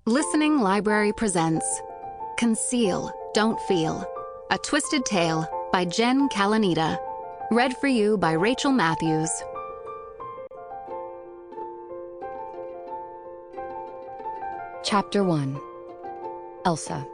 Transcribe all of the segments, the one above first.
Listening Library presents Conceal, Don't Feel, A Twisted Tale by Jen Calonita. Read for you by Rachel Matthews. Chapter 1. Elsa.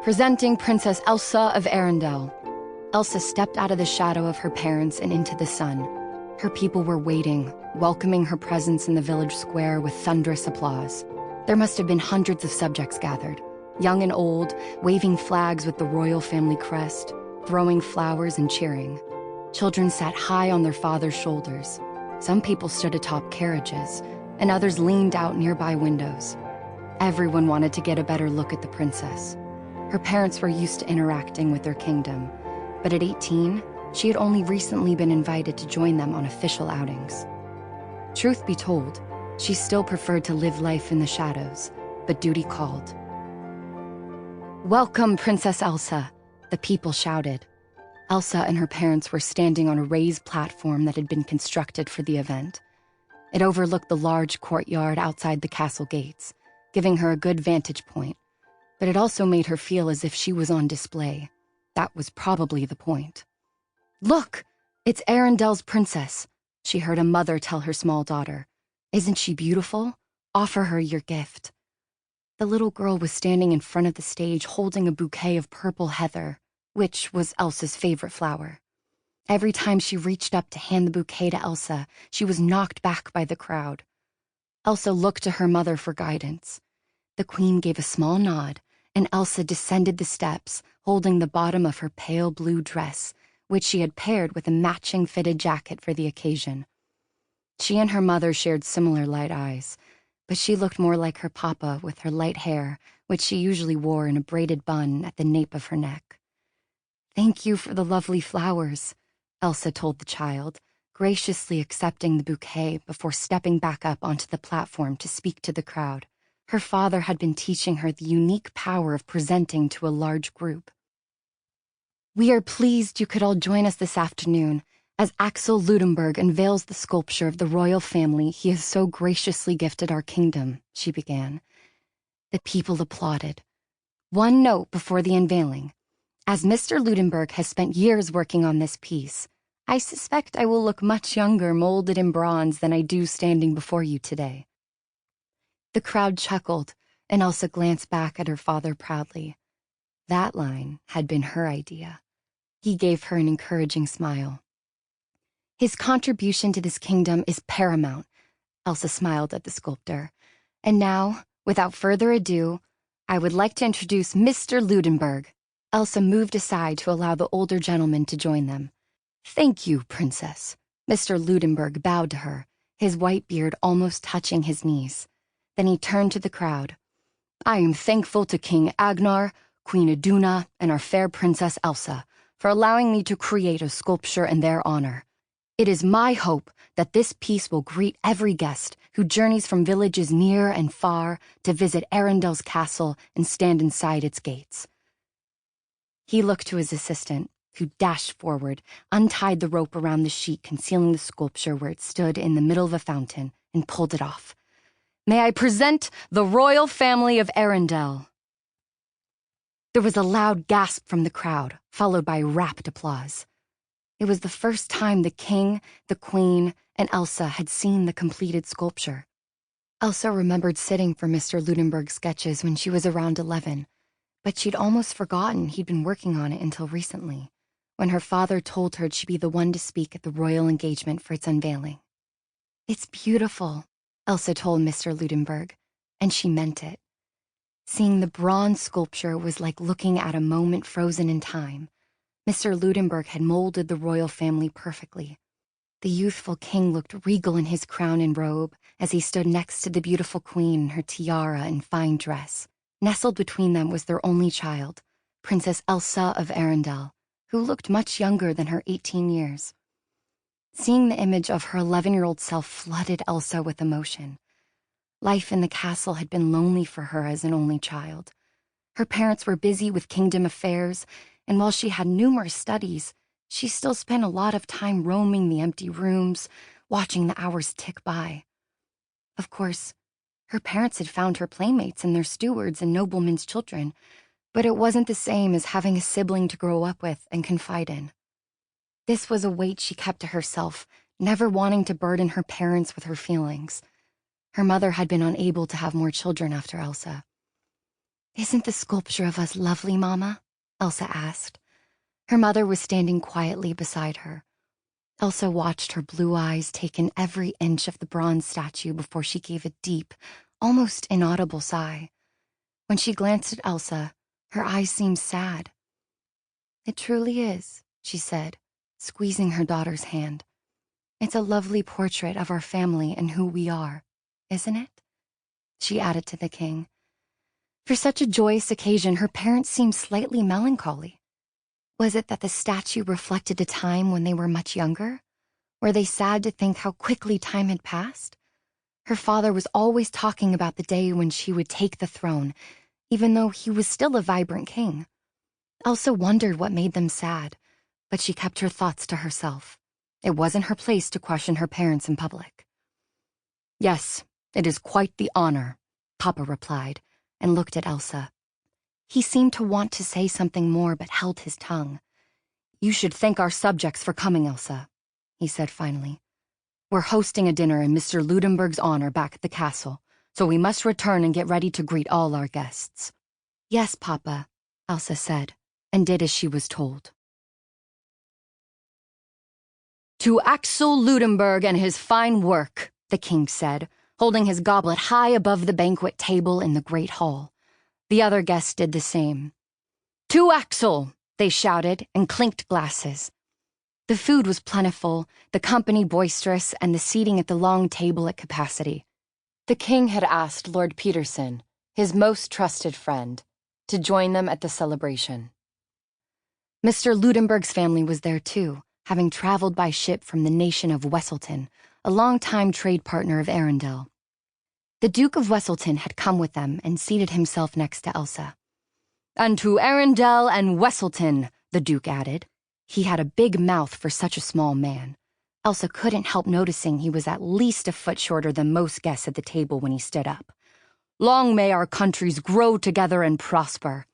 Presenting Princess Elsa of Arendelle. Elsa stepped out of the shadow of her parents and into the sun. Her people were waiting, welcoming her presence in the village square with thunderous applause. There must have been hundreds of subjects gathered, young and old, waving flags with the royal family crest, throwing flowers and cheering. Children sat high on their father's shoulders. Some people stood atop carriages, and others leaned out nearby windows. Everyone wanted to get a better look at the princess. Her parents were used to interacting with their kingdom, but at 18, she had only recently been invited to join them on official outings. Truth be told, she still preferred to live life in the shadows, but duty called. "Welcome, Princess Elsa," the people shouted. Elsa and her parents were standing on a raised platform that had been constructed for the event. It overlooked the large courtyard outside the castle gates, giving her a good vantage point, but it also made her feel as if she was on display. That was probably the point. "Look, it's Arendelle's princess," she heard a mother tell her small daughter. "Isn't she beautiful? Offer her your gift." The little girl was standing in front of the stage holding a bouquet of purple heather, which was Elsa's favorite flower. Every time she reached up to hand the bouquet to Elsa, she was knocked back by the crowd. Elsa looked to her mother for guidance. The queen gave a small nod, and Elsa descended the steps, holding the bottom of her pale blue dress, which she had paired with a matching fitted jacket for the occasion. She and her mother shared similar light eyes, but she looked more like her papa with her light hair, which she usually wore in a braided bun at the nape of her neck. "Thank you for the lovely flowers," Elsa told the child, graciously accepting the bouquet before stepping back up onto the platform to speak to the crowd. Her father had been teaching her the unique power of presenting to a large group. "We are pleased you could all join us this afternoon as Axel Ludenberg unveils the sculpture of the royal family he has so graciously gifted our kingdom," she began. The people applauded. "One note before the unveiling. As Mr. Ludenberg has spent years working on this piece, I suspect I will look much younger molded in bronze than I do standing before you today." The crowd chuckled, and Elsa glanced back at her father proudly. That line had been her idea. He gave her an encouraging smile. "His contribution to this kingdom is paramount," Elsa smiled at the sculptor. "And now, without further ado, I would like to introduce Mr. Ludenberg." Elsa moved aside to allow the older gentleman to join them. "Thank you, Princess." Mr. Ludenberg bowed to her, his white beard almost touching his knees. Then he turned to the crowd. "I am thankful to King Agnar, Queen Iduna, and our fair Princess Elsa for allowing me to create a sculpture in their honor. It is my hope that this piece will greet every guest who journeys from villages near and far to visit Arendelle's castle and stand inside its gates." He looked to his assistant, who dashed forward, untied the rope around the sheet concealing the sculpture where it stood in the middle of a fountain, and pulled it off. "May I present the royal family of Arendelle?" There was a loud gasp from the crowd, followed by rapt applause. It was the first time the king, the queen, and Elsa had seen the completed sculpture. Elsa remembered sitting for Mr. Ludenberg's sketches when she was around 11, but she'd almost forgotten he'd been working on it until recently, when her father told her she'd be the one to speak at the royal engagement for its unveiling. "It's beautiful," Elsa told Mr. Ludenberg, and she meant it. Seeing the bronze sculpture was like looking at a moment frozen in time. Mr. Ludenberg had molded the royal family perfectly. The youthful king looked regal in his crown and robe as he stood next to the beautiful queen in her tiara and fine dress. Nestled between them was their only child, Princess Elsa of Arendelle, who looked much younger than her 18 years. Seeing the image of her 11-year-old self flooded Elsa with emotion. Life in the castle had been lonely for her as an only child. Her parents were busy with kingdom affairs, and while she had numerous studies, she still spent a lot of time roaming the empty rooms, watching the hours tick by. Of course, Her parents had found her playmates and their stewards and noblemen's children, but it wasn't the same as having a sibling to grow up with and confide in. This was a weight she kept to herself, never wanting to burden her parents with her feelings. Her mother had been unable to have more children after Elsa. "Isn't the sculpture of us lovely, Mama?" Elsa asked. Her mother was standing quietly beside her. Elsa watched her blue eyes take in every inch of the bronze statue before she gave a deep, almost inaudible sigh. When she glanced at Elsa, her eyes seemed sad. "It truly is," she said, squeezing her daughter's hand. "It's a lovely portrait of our family and who we are, isn't it?" She added to the king. For such a joyous occasion, her parents seemed slightly melancholy. Was it that the statue reflected a time when they were much younger? Were they sad to think how quickly time had passed? Her father was always talking about the day when she would take the throne, even though he was still a vibrant king. Elsa wondered what made them sad, but she kept her thoughts to herself. It wasn't her place to question her parents in public. "Yes, it is quite the honor," Papa replied, and looked at Elsa. He seemed to want to say something more but held his tongue. "You should thank our subjects for coming, Elsa," he said finally. "We're hosting a dinner in Mr. Ludenberg's honor back at the castle, so we must return and get ready to greet all our guests." "Yes, Papa," Elsa said, and did as she was told. "To Axel Ludenberg and his fine work," the king said, holding his goblet high above the banquet table in the great hall. The other guests did the same. "To Axel!" they shouted and clinked glasses. The food was plentiful, the company boisterous, and the seating at the long table at capacity. The king had asked Lord Peterson, his most trusted friend, to join them at the celebration. Mr. Ludenberg's family was there too, having traveled by ship from the nation of Wesselton, a long-time trade partner of Arendelle. The Duke of Wesselton had come with them and seated himself next to Elsa. "And to Arendelle and Wesselton," the Duke added. He had a big mouth for such a small man. Elsa couldn't help noticing he was at least a foot shorter than most guests at the table when he stood up. "Long may our countries grow together and prosper."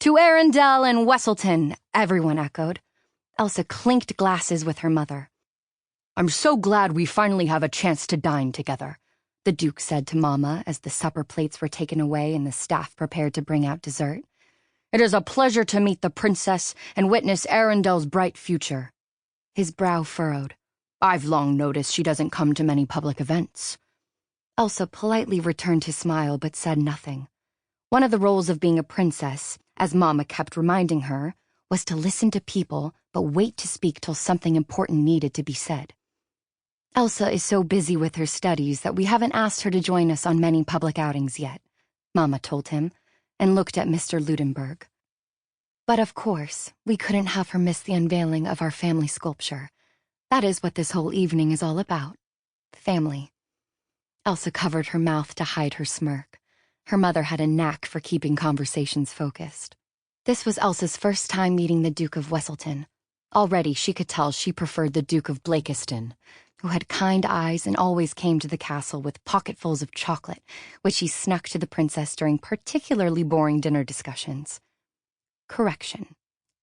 "To Arendelle and Wesselton," everyone echoed. Elsa clinked glasses with her mother. "I'm so glad we finally have a chance to dine together," the Duke said to Mama as the supper plates were taken away and the staff prepared to bring out dessert. "It is a pleasure to meet the princess and witness Arendelle's bright future." His brow furrowed. "I've long noticed she doesn't come to many public events." Elsa politely returned his smile but said nothing. One of the roles of being a princess, as Mama kept reminding her, was to listen to people but wait to speak till something important needed to be said. "Elsa is so busy with her studies that we haven't asked her to join us on many public outings yet," Mama told him, and looked at Mr. Ludenberg. "But of course, we couldn't have her miss the unveiling of our family sculpture. That is what this whole evening is all about. Family." Elsa covered her mouth to hide her smirk. Her mother had a knack for keeping conversations focused. This was Elsa's first time meeting the Duke of Wesselton. Already she could tell she preferred the Duke of Blakiston, who had kind eyes and always came to the castle with pocketfuls of chocolate, which he snuck to the princess during particularly boring dinner discussions. Correction.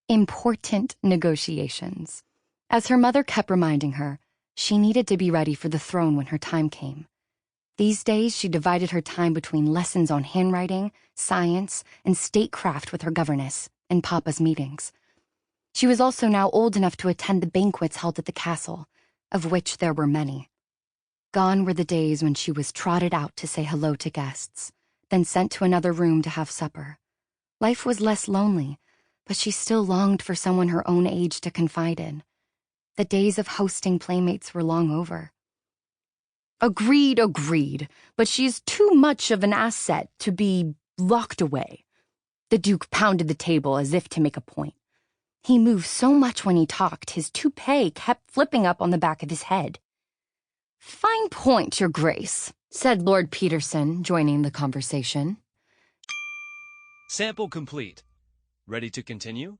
Important negotiations. As her mother kept reminding her, she needed to be ready for the throne when her time came. These days, she divided her time between lessons on handwriting, science, and statecraft with her governess, and Papa's meetings. She was also now old enough to attend the banquets held at the castle, of which there were many. Gone were the days when she was trotted out to say hello to guests, then sent to another room to have supper. Life was less lonely, but she still longed for someone her own age to confide in. The days of hosting playmates were long over. Agreed, but she's too much of an asset to be locked away." The Duke pounded the table as if to make a point. He moved so much when he talked, his toupee kept flipping up on the back of his head. "Fine point, Your Grace," said Lord Peterson, joining the conversation. Sample complete. Ready to continue?